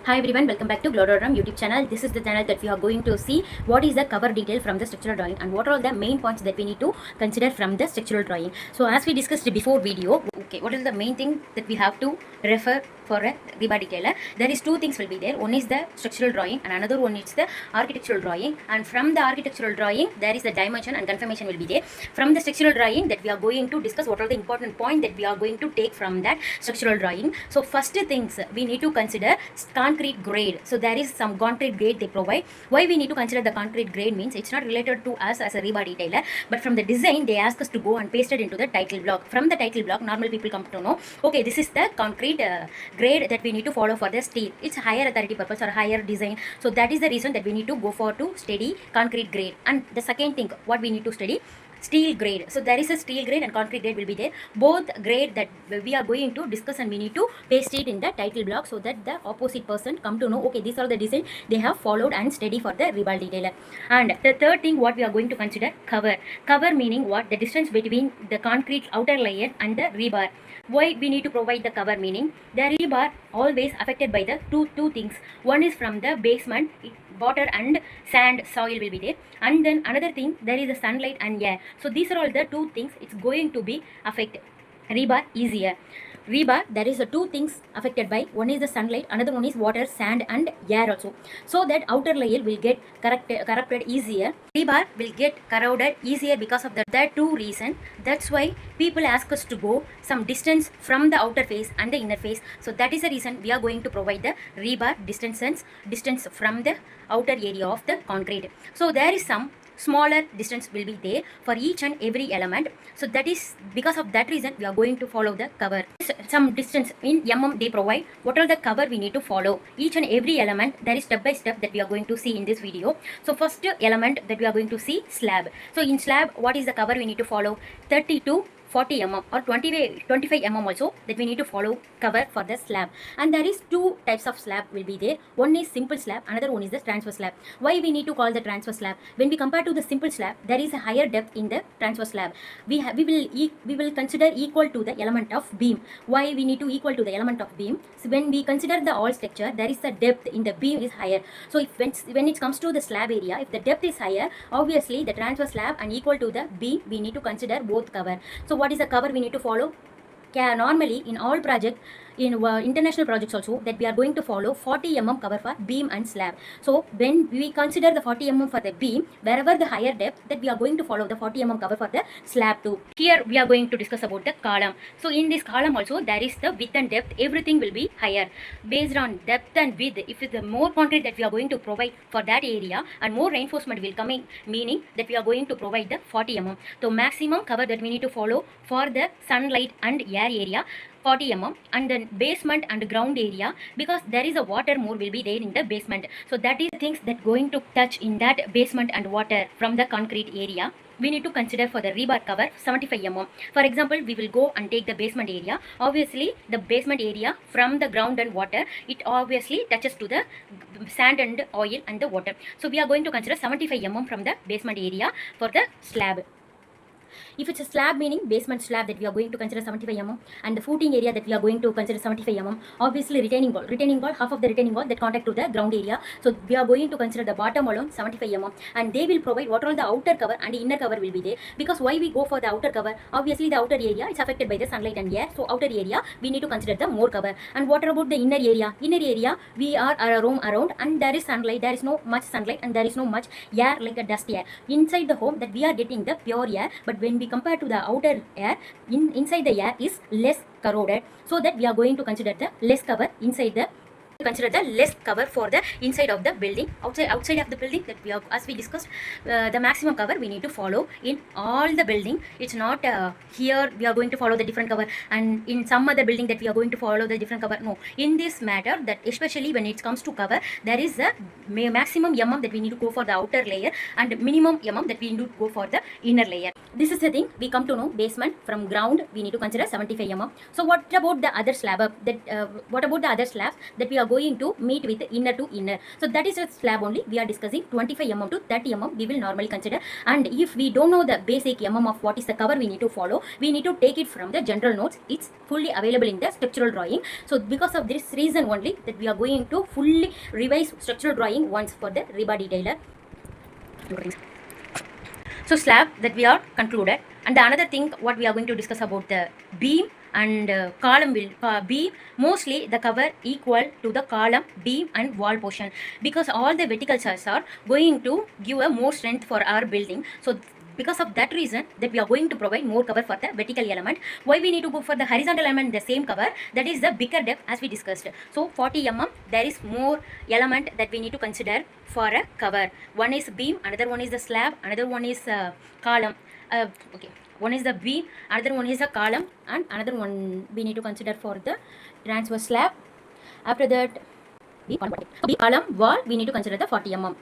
Hi everyone, welcome back to Glodoram YouTube channel. This is the channel that we are going to see what is the cover detail from the structural drawing and what are the main points that we need to consider from the structural drawing. So as we discussed before video, okay, what is the main thing that we have to refer for a rebar detailer? There is two things will be there. One is the structural drawing and another one is the architectural drawing, and from the architectural drawing there is the dimension and confirmation will be there. From the structural drawing that we are going to discuss what are the important point that we are going to take from that structural drawing. So first things we need to consider concrete grade. So there is some concrete grade they provide. Why we need to consider the concrete grade means it's not related to us as a rebar detailer, but from the design they ask us to go and paste it into the title block. From the title block normal people come to know, okay, this is the concrete grade that we need to follow for the steel. It's higher authority purpose or higher design. So that is the reason that we need to go for to study concrete grade. And the second thing what we need to study, steel grade. So there is a steel grade and concrete grade will be there. Both grade that we are going to discuss and we need to paste it in the title block so that the opposite person come to know, okay, these are the design they have followed and study for the rebar detailer. And the third thing what we are going to consider, cover. Cover meaning what? The distance between the concrete outer layer and the rebar. Why we need to provide the cover meaning, the rebar always affected by the two things. One is from the basement, water and sand, soil will be there, and then another thing there is the sunlight and air. So these are all the two things it's going to be affected rebar easier. Rebar there is the two things affected by, one is the sunlight, another one is water, sand and air also, so that outer layer will get corrupted easier. Rebar will get corroded easier because of that two reason. That's why people ask us to go some distance from the outer face and the inner face. So that is the reason we are going to provide the rebar distance from the outer area of the concrete. So there is some smaller distance will be there for each and every element. So that is because of that reason we are going to follow the cover. Some distance in mm they provide. What are the cover we need to follow? Each and every element there is step by step that we are going to see in this video. So first element that we are going to see, slab. So in slab what is the cover we need to follow? 30 to 40 mm or 25 mm also that we need to follow cover for the slab. And there is two types of slab will be there. One is simple slab, another one is the transfer slab. Why we need to call the transfer slab? When we compare to the simple slab, there is a higher depth in the transfer slab. We will consider equal to the element of beam. Why we need to equal to the element of beam? So when we consider the all structure, there is the depth in the beam is higher. So if when it comes to the slab area, if the depth is higher, obviously the transfer slab and equal to the beam, we need to consider both cover. So what is the cover we need to follow? Normally in all project, in international projects also, that we are going to follow 40 mm cover for beam and slab. So when we consider the 40 mm for the beam, wherever the higher depth, that we are going to follow the 40 mm cover for the slab too. Here we are going to discuss about the column. So in this column also there is the width and depth, everything will be higher based on depth and width. If it's the more concrete that we are going to provide for that area and more reinforcement will come in, meaning that we are going to provide the 40 mm. So maximum cover that we need to follow for the sunlight and air area, 40 mm, and then basement and ground area, because there is a water more will be there in the basement. So that is things that going to touch in that basement and water from the concrete area. We need to consider for the rebar cover 75 mm. For example, we will go and take the basement area. Obviously the basement area from the ground and water, it obviously touches to the sand and oil and the water. So we are going to consider 75 mm from the basement area for the slab. If it's a slab meaning basement slab, that we are going to consider 75 mm, and the footing area that we are going to consider 75 mm. Obviously retaining wall, half of the retaining wall that contact to the ground area. So we are going to consider the bottom alone 75 mm, and they will provide what all the outer cover and inner cover will be there. Because why we go for the outer cover? Obviously the outer area is affected by the sunlight and air. So outer area we need to consider the more cover. And what about the inner area? Inner area we are roam around and there is sunlight, there is no much sunlight and there is no much air like a dust air. Inside the home that we are getting the pure air, but when we compare to the outer air, inside the air is less corroded, so that we are going to consider the less cover inside the less cover for the inside of the building. Outside of the building, that we have, as we discussed, the maximum cover we need to follow in all the building. It's not here we are going to follow the different cover and in some other building that we are going to follow the different cover. No, in this matter, that especially when it comes to cover, there is a maximum mm that we need to go for the outer layer and minimum mm that we need to go for the inner layer. this is the thing we come to know. Basement from ground we need to consider 75 mm. So what about the other slab what about the other slabs that we are going to meet with inner to inner? So that is a slab only we are discussing. 25 mm to 30 mm we will normally consider. And if we don't know the basic mm of what is the cover we need to follow, we need to take it from the general notes. It's fully available in the structural drawing. So because of this reason only that we are going to fully revise structural drawing once for the rebar detailer. So slab that we are concluded. And the another thing what we are going to discuss about the beam and column will be mostly the cover equal to the column, beam and wall portion, because all the vertical sides are going to give a more strength for our building. So because of that reason that we are going to provide more cover for the vertical element. Why we need to go for the horizontal element the same cover? That is the bigger depth as we discussed. So 40 mm there is more element that we need to consider for a cover. One is beam, another one is the slab, another one is column. Okay, one is the beam, another one is a column, and another one we need to consider for the transverse slab. After that, column, wall we need to consider the 40 mm.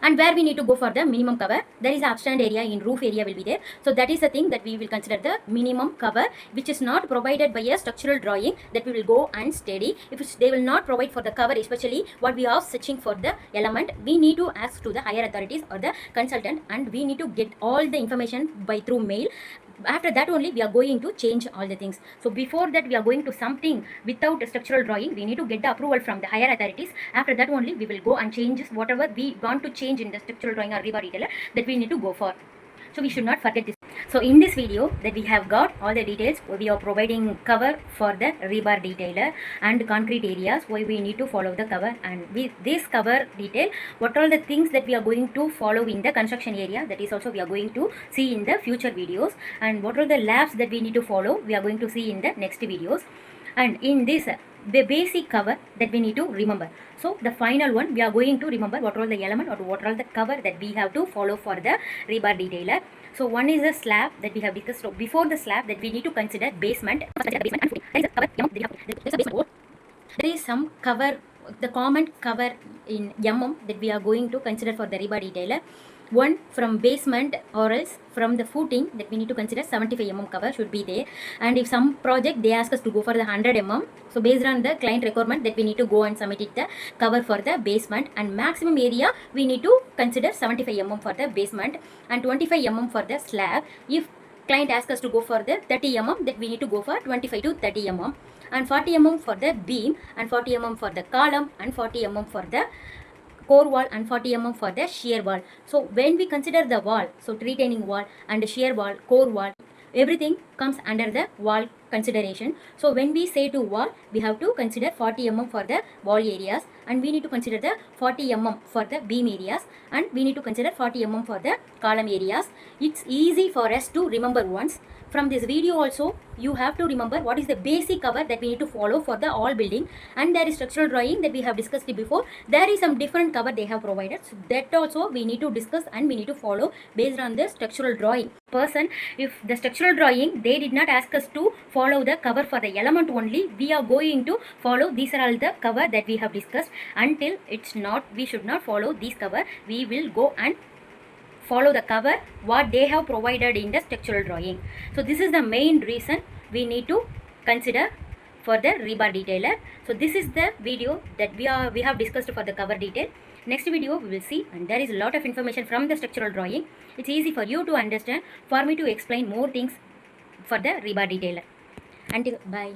And where we need to go for the minimum cover, there is a upstand area in roof area will be there. So that is the thing that we will consider the minimum cover, which is not provided by a structural drawing, that we will go and study. If they will not provide for the cover, especially what we are searching for the element, we need to ask to the higher authorities or the consultant, and we need to get all the information by through mail. After that only we are going to change all the things. So before that we are going to something without a structural drawing, we need to get the approval from the higher authorities. After that only we will go and change whatever we want to change in the structural drawing or rebar detailer that we need to go for. So we should not forget this. So in this video that we have got all the details. We are providing cover for the rebar detailer and concrete areas, why we need to follow the cover, and with this cover detail what all the things that we are going to follow in the construction area, that is also we are going to see in the future videos, and what are the labs that we need to follow we are going to see in the next videos. And in this the basic cover that we need to remember. So the final one we are going to remember what are the element or what are the cover that we have to follow for the rebar detailer. So one is the slab that we have discussed. So before the slab that we need to consider basement. There is some cover, the common cover in mm that we are going to consider for the rebar detailer. One from basement or else from the footing that we need to consider 75 mm cover should be there. And if some project they ask us to go for the 100 mm, so based on the client requirement that we need to go and submit it the cover for the basement, and maximum area we need to consider 75 mm for the basement and 25 mm for the slab. If client asks us to go for the 30 mm, that we need to go for 25 to 30 mm, and 40 mm for the beam, and 40 mm for the column, and 40 mm for the core wall, and 40 mm for the shear wall. So when we consider the wall, so retaining wall and shear wall, core wall, everything comes under the wall consideration. So when we say to wall, we have to consider 40 mm for the wall areas, and we need to consider the 40 mm for the beam areas, and we need to consider 40 mm for the column areas. It's easy for us to remember once. From this video also you have to remember what is the basic cover that we need to follow for the all building, and there is structural drawing that we have discussed it before. There is some different cover they have provided, so that also we need to discuss and we need to follow based on the structural drawing. Person, if the structural drawing they did not ask us to follow the cover for the element only, we are going to follow these are all the cover that we have discussed. Until it's not, we should not follow these cover, we will go and follow the cover what they have provided in the structural drawing. So this is the main reason we need to consider for the rebar detailer. So this is the video that we have discussed for the cover detail. Next video we will see, and there is a lot of information from the structural drawing. It's easy for you to understand, for me to explain more things for the rebar detailer. Until bye.